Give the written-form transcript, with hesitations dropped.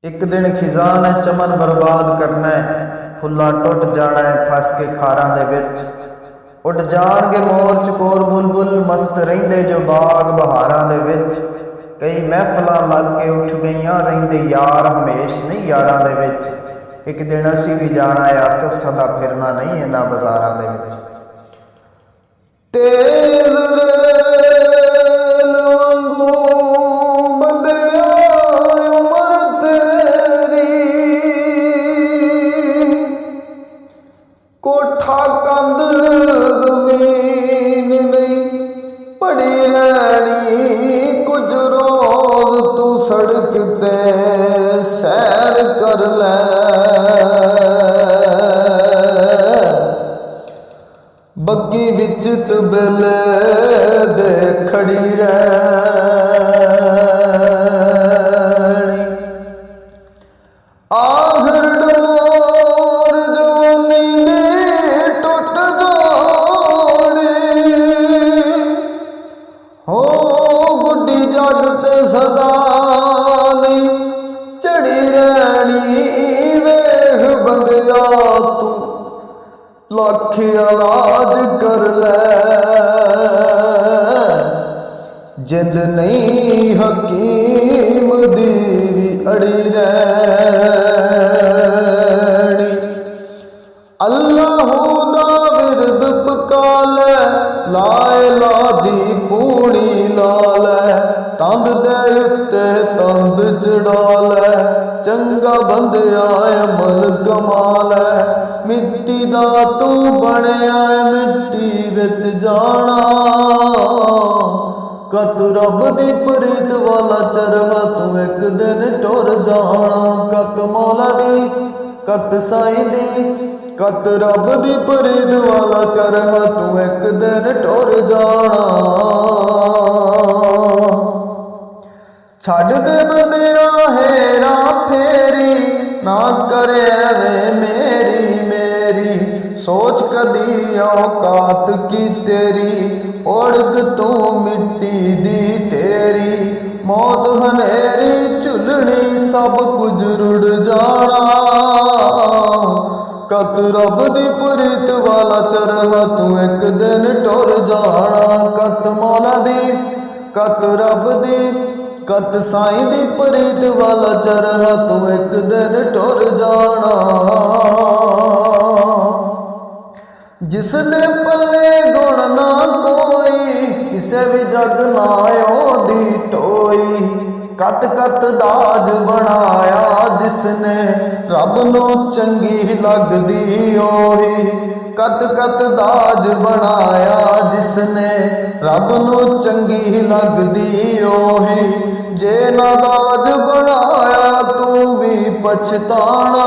एक दिन खिज़ा ने चमन बर्बाद करना है, फुल्ला टुट जाना है फस के खारां दे विच। उड़ जाणगे मोर चकोर बुलबुल मस्त रहिंदे जो बाग बहारां दे विच। कई महफिलां लग के उठ गईयां रहिंदे यार हमेश नहीं यारां दे विच। एक दिन असीं भी जाना है आसिफ सदा फिरना नहीं इन्हां बाज़ारां दे विच। तेज़ कोठा कंध जमीन नहीं पड़ी रहनी, कुछ रोज तू सड़क ते सैर कर ले। बग्गी विच तबेले दे खड़ी रहनी, आखिर डोर जवानी दी टुट जानी। हो गुड्डी जग ते सदा नहीं चढ़ी रहनी। वेख बंदिया तू लख इलाज कर ले, जिंद नहीं हकीम दी भी अड़ी रहनी। अल्लाह दा विरद पका ले, ला इलाहा दी पूड़ी ला ले। तंद दे उत्ते तंद चढ़ा ले, चंगा बंदिया अमल कमा ले। मिट्टी दा तू बनया मिट्टी विच जाना, कत रब दी प्रीत वाला चरवा तू एक दिन टुर जाना। कत मौला दी कत साईं दी कत रब दी प्रीत वाला चरवा तू एक दिन टुर जाना। छड़ दे बंदिया हेरा फेरी, ना करे वे मेरी सोच कदी औकात की तेरी। ओढ़ग तू मिट्टी दी ढेरी, मौत हनेरी झुलनी सब कुछ रुड़ जाना। कत रब दी प्रीत वाला चरवा तू एक दिन टुर जाना। कत मौला दी कत रब दी कत साईं दी प्रीत वाला चरवा तू एक दिन टुर जाना। जिसदे पल्ले गुण ना कोई, किसे भी जग ना ओदी टोई। कत कत दाज बनाया जिसने, रब नू चंगी लगदी ओही। कत कत दाज बनाया जिसने, रब नू चंगी लगदी ओही। जे ना दाज बनाया तू भी पछताना।